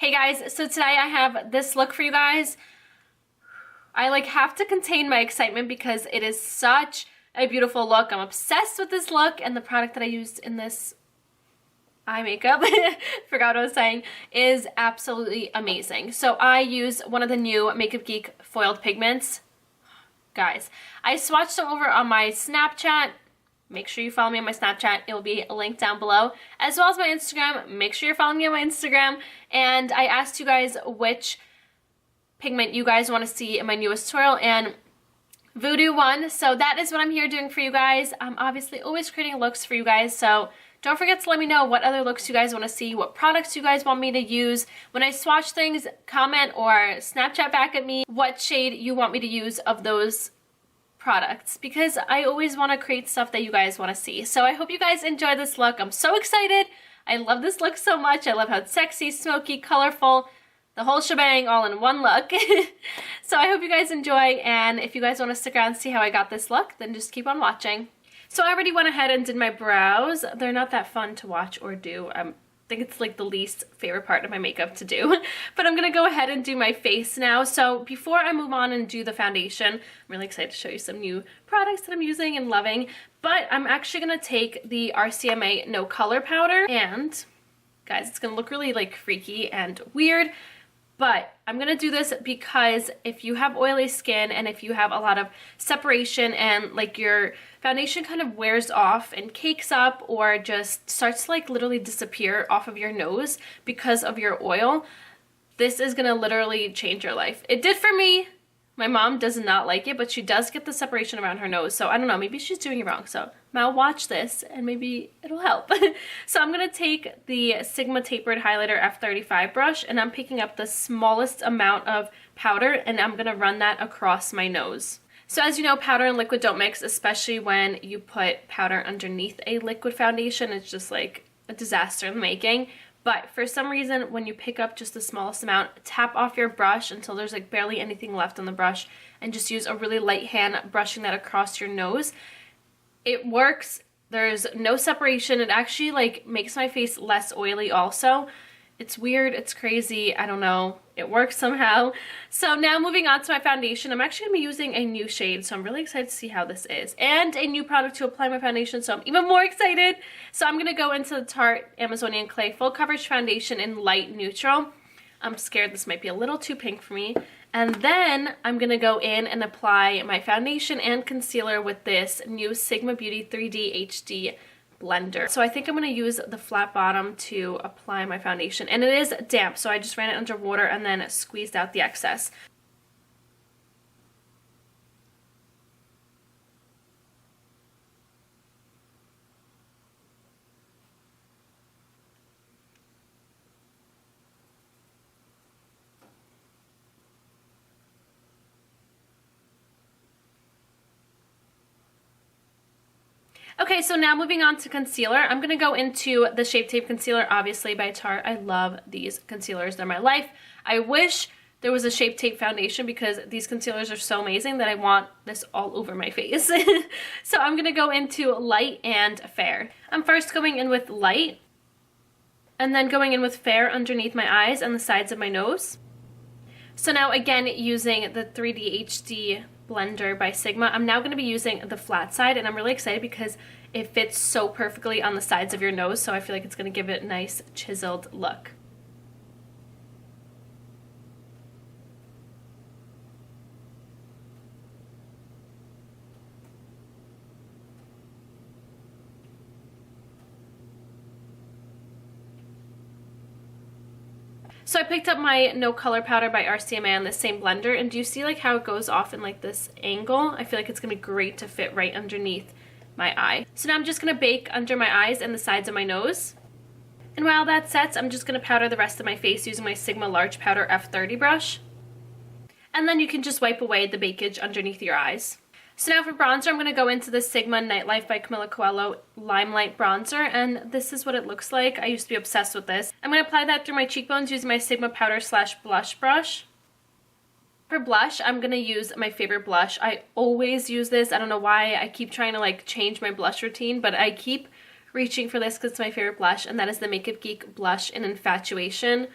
Hey guys, so today I have this look for you guys. I have to contain my excitement because it is such a beautiful look. I'm obsessed with this look, and the product that I used in this eye makeup, forgot what I was saying, is absolutely amazing. So I use one of the new Makeup Geek foiled pigments. Guys, I swatched them over on my Snapchat. Make sure you follow me on my Snapchat. It will be linked down below, as well as my Instagram. Make sure you're following me on my Instagram. And I asked you guys which pigment you guys want to see in my newest tutorial, and Voodoo won. So that is what I'm here doing for you guys. I'm obviously always creating looks for you guys, so don't forget to let me know what other looks you guys want to see, what products you guys want me to use. When I swatch things, comment or Snapchat back at me what shade you want me to use of those products, because I always want to create stuff that you guys want to see. So I hope you guys enjoy this look. I'm so excited. I love this look so much. I love how it's sexy, smoky, colorful, the whole shebang all in one look. So I hope you guys enjoy, and if you guys want to stick around and see how I got this look, then just keep on watching. So I already went ahead and did my brows. They're not that fun to watch or do. I think it's the least favorite part of my makeup to do. But I'm gonna go ahead and do my face now. So before I move on and do the foundation, I'm really excited to show you some new products that I'm using and loving. But I'm actually gonna take the RCMA No Color Powder, and guys, it's gonna look really freaky and weird, but I'm gonna do this because if you have oily skin and if you have a lot of separation and your foundation kind of wears off and cakes up or just starts to literally disappear off of your nose because of your oil, this is gonna literally change your life. It did for me. My mom does not like it, but she does get the separation around her nose. So I don't know, maybe she's doing it wrong. So Mal, watch this and maybe it'll help. So I'm gonna take the Sigma Tapered Highlighter F35 brush, and I'm picking up the smallest amount of powder, and I'm gonna run that across my nose. So as you know, powder and liquid don't mix, especially when you put powder underneath a liquid foundation. It's just a disaster in the making. But for some reason, when you pick up just the smallest amount, tap off your brush until there's barely anything left on the brush, and just use a really light hand brushing that across your nose. It works. There's no separation. It actually makes my face less oily also. It's weird, it's crazy, I don't know. It works somehow. So now moving on to my foundation, I'm actually gonna be using a new shade, so I'm really excited to see how this is. And a new product to apply my foundation, so I'm even more excited. So I'm gonna go into the Tarte Amazonian Clay Full Coverage Foundation in Light Neutral. I'm scared this might be a little too pink for me. And then I'm gonna go in and apply my foundation and concealer with this new Sigma Beauty 3D HD blender. So I think I'm going to use the flat bottom to apply my foundation, and it is damp, so I just ran it under water and then squeezed out the excess. Okay, so now moving on to concealer, I'm going to go into the Shape Tape Concealer, obviously by Tarte. I love these concealers. They're my life. I wish there was a Shape Tape foundation because these concealers are so amazing that I want this all over my face. So I'm going to go into light and fair. I'm first going in with light, and then going in with fair underneath my eyes and the sides of my nose. So now again, using the 3D HD blender by Sigma, I'm now going to be using the flat side, and I'm really excited because it fits so perfectly on the sides of your nose, so I feel like it's going to give it a nice chiseled look. So I picked up my No Color Powder by RCMA on the same blender, and do you see how it goes off in this angle? I feel like it's gonna be great to fit right underneath my eye. So now I'm just gonna bake under my eyes and the sides of my nose. And while that sets, I'm just gonna powder the rest of my face using my Sigma Large Powder F30 brush. And then you can just wipe away the bakage underneath your eyes. So now for bronzer, I'm going to go into the Sigma Nightlife by Camila Coelho Limelight Bronzer, and this is what it looks like. I used to be obsessed with this. I'm going to apply that through my cheekbones using my Sigma Powder / Blush brush. For blush, I'm going to use my favorite blush. I always use this. I don't know why I keep trying to change my blush routine, but I keep reaching for this because it's my favorite blush, and that is the Makeup Geek Blush in Infatuation.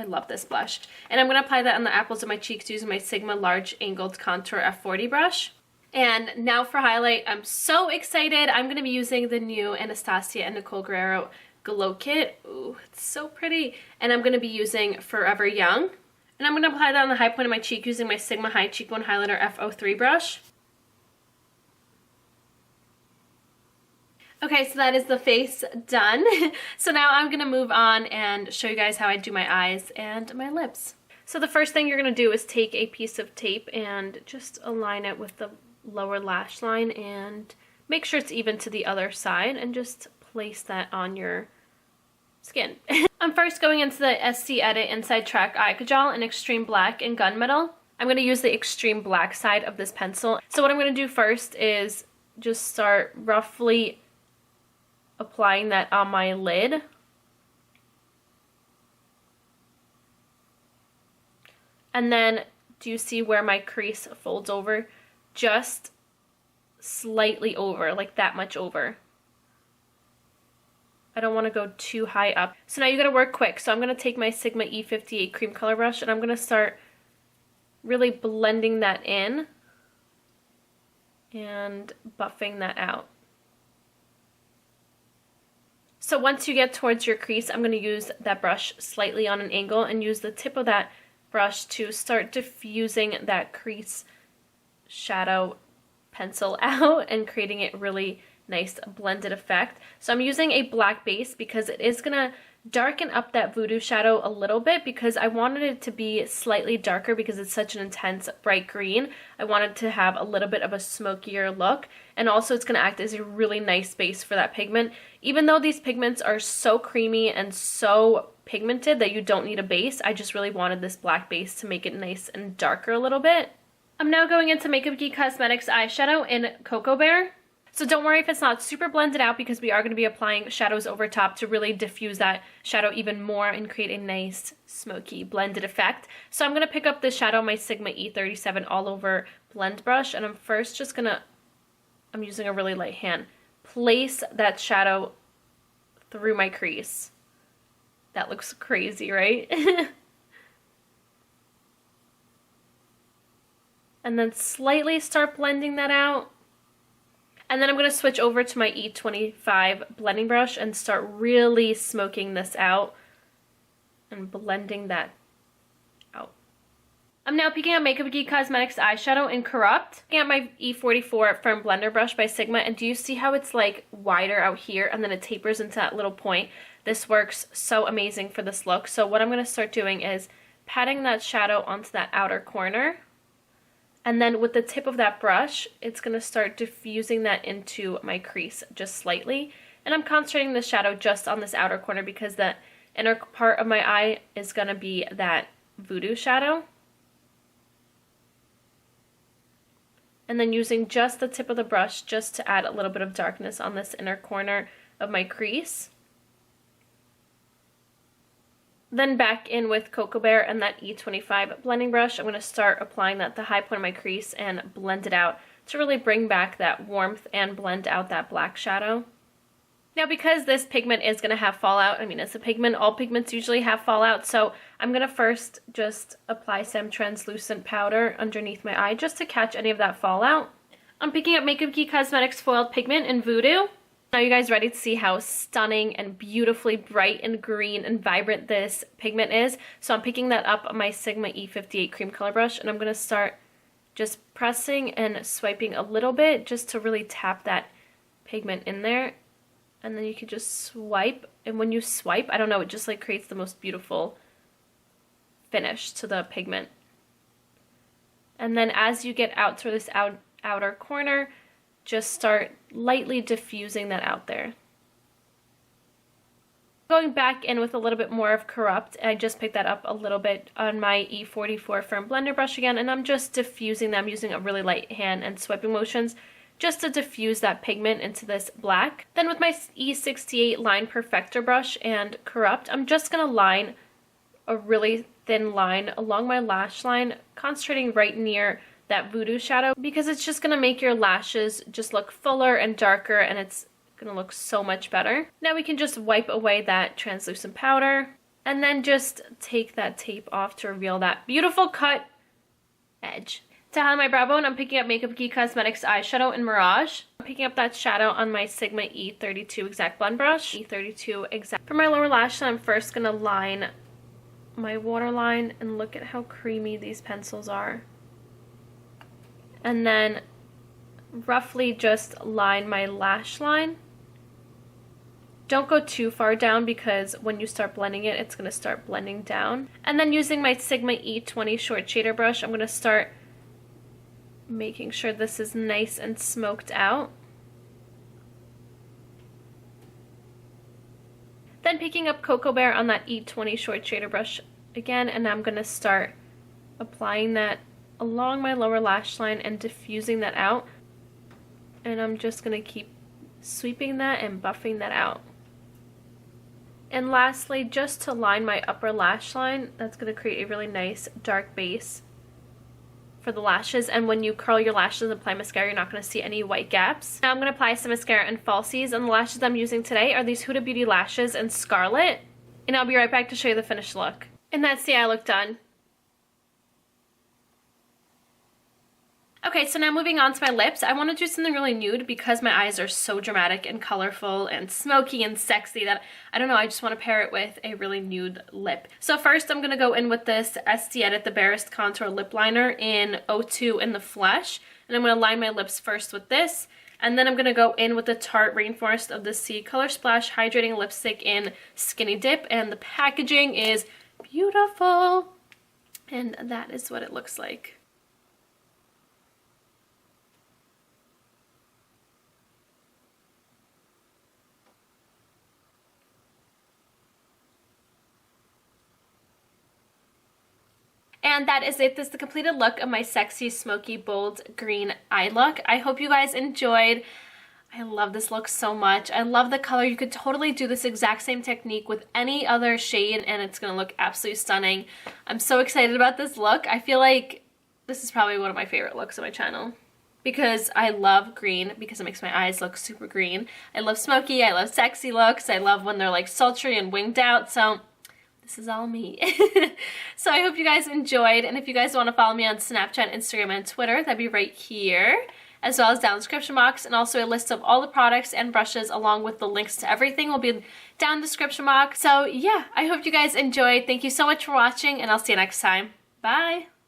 I love this blush. And I'm going to apply that on the apples of my cheeks using my Sigma Large Angled Contour F40 brush. And now for highlight, I'm so excited. I'm going to be using the new Anastasia and Nicole Guerrero Glow Kit. Ooh, it's so pretty. And I'm going to be using Forever Young. And I'm going to apply that on the high point of my cheek using my Sigma High Cheekbone Highlighter F03 brush. Okay, so that is the face done. So now I'm going to move on and show you guys how I do my eyes and my lips. So the first thing you're going to do is take a piece of tape and just align it with the lower lash line and make sure it's even to the other side and just place that on your skin. I'm first going into the SC Edit Inside Track Eye Kajal in Extreme Black and Gunmetal. I'm going to use the extreme black side of this pencil. So what I'm going to do first is just start roughly applying that on my lid. And then, do you see where my crease folds over? Just slightly over, like that much over. I don't want to go too high up. So now you got to work quick. So I'm going to take my Sigma E58 cream color brush and I'm going to start really blending that in and buffing that out. So once you get towards your crease, I'm going to use that brush slightly on an angle and use the tip of that brush to start diffusing that crease shadow pencil out and creating it really nice blended effect. So I'm using a black base because it is going to darken up that voodoo shadow a little bit because I wanted it to be slightly darker because it's such an intense bright green. I wanted to have a little bit of a smokier look, and also it's going to act as a really nice base for that pigment. Even though these pigments are so creamy and so pigmented that you don't need a base, I just really wanted this black base to make it nice and darker a little bit. I'm now going into Makeup Geek Cosmetics eyeshadow in Cocoa Bear. So don't worry if it's not super blended out because we are going to be applying shadows over top to really diffuse that shadow even more and create a nice smoky blended effect. So I'm going to pick up the shadow, my Sigma E37 all over blend brush, and I'm first just going to, I'm using a really light hand, place that shadow through my crease. That looks crazy, right? And then slightly start blending that out. And then I'm going to switch over to my E25 blending brush and start really smoking this out and blending that out. I'm now picking up Makeup Geek Cosmetics eyeshadow in Corrupt. Picking up my E44 Firm Blender Brush by Sigma, and do you see how it's like wider out here and then it tapers into that little point? This works so amazing for this look. So what I'm going to start doing is patting that shadow onto that outer corner. And then with the tip of that brush, it's going to start diffusing that into my crease just slightly. And I'm concentrating the shadow just on this outer corner because the inner part of my eye is going to be that voodoo shadow. And then using just the tip of the brush just to add a little bit of darkness on this inner corner of my crease. Then back in with Cocoa Bear and that E25 blending brush, I'm going to start applying that at the high point of my crease and blend it out to really bring back that warmth and blend out that black shadow. Now because this pigment is going to have fallout, I mean it's a pigment, all pigments usually have fallout, so I'm going to first just apply some translucent powder underneath my eye just to catch any of that fallout. I'm picking up Makeup Geek Cosmetics Foiled Pigment in Voodoo. Now you guys ready to see how stunning and beautifully bright and green and vibrant this pigment is? So I'm picking that up on my Sigma E58 cream color brush and I'm going to start just pressing and swiping a little bit just to really tap that pigment in there. And then you can just swipe, and when you swipe, I don't know, it just like creates the most beautiful finish to the pigment. And then as you get out to this outer corner, just start lightly diffusing that out there. Going back in with a little bit more of Corrupt, I just picked that up a little bit on my E44 Firm Blender Brush again, and I'm just diffusing them using a really light hand and swiping motions just to diffuse that pigment into this black. Then with my E68 Line Perfector brush and Corrupt, I'm just going to line a really thin line along my lash line, concentrating right near that voodoo shadow because it's just going to make your lashes just look fuller and darker, and it's going to look so much better. Now we can just wipe away that translucent powder And then just take that tape off to reveal that beautiful cut edge. To highlight my brow bone, I'm picking up Makeup Geek Cosmetics eyeshadow in Mirage. I'm picking up that shadow on my Sigma E32 Exact Blend Brush. E32 Exact. For my lower lash line, I'm first going to line my waterline, and look at how creamy these pencils are. And then roughly just line my lash line. Don't go too far down because when you start blending it, it's going to start blending down. And then using my Sigma E20 short shader brush, I'm going to start making sure this is nice and smoked out. Then picking up Cocoa Bear on that E20 short shader brush again, and I'm going to start applying that along my lower lash line and diffusing that out. And I'm just going to keep sweeping that and buffing that out. And lastly, just to line my upper lash line, that's going to create a really nice dark base for the lashes. And when you curl your lashes and apply mascara, you're not going to see any white gaps. Now I'm going to apply some mascara and falsies, and the lashes I'm using today are these Huda Beauty lashes in Scarlet. And I'll be right back to show you the finished look. And that's the eye look done. Okay, so now moving on to my lips. I want to do something really nude because my eyes are so dramatic and colorful and smoky and sexy that, I don't know, I just want to pair it with a really nude lip. So first I'm going to go in with this SD Edit The Barest Contour Lip Liner in 02 in the Flesh. And I'm going to line my lips first with this. And then I'm going to go in with the Tarte Rainforest of the Sea Color Splash Hydrating Lipstick in Skinny Dip. And the packaging is beautiful. And that is what it looks like. And that is it. This is the completed look of my sexy, smoky, bold green eye look. I hope you guys enjoyed. I love this look so much. I love the color. You could totally do this exact same technique with any other shade and it's going to look absolutely stunning. I'm so excited about this look. I feel like this is probably one of my favorite looks on my channel because I love green because it makes my eyes look super green. I love smoky. I love sexy looks. I love when they're like sultry and winged out. So this is all me. So I hope you guys enjoyed, and if you guys want to follow me on Snapchat, Instagram, and Twitter, that'd be right here, as well as down in the description box, and also a list of all the products and brushes along with the links to everything will be down in the description box. So yeah, I hope you guys enjoyed. Thank you so much for watching, and I'll see you next time. Bye!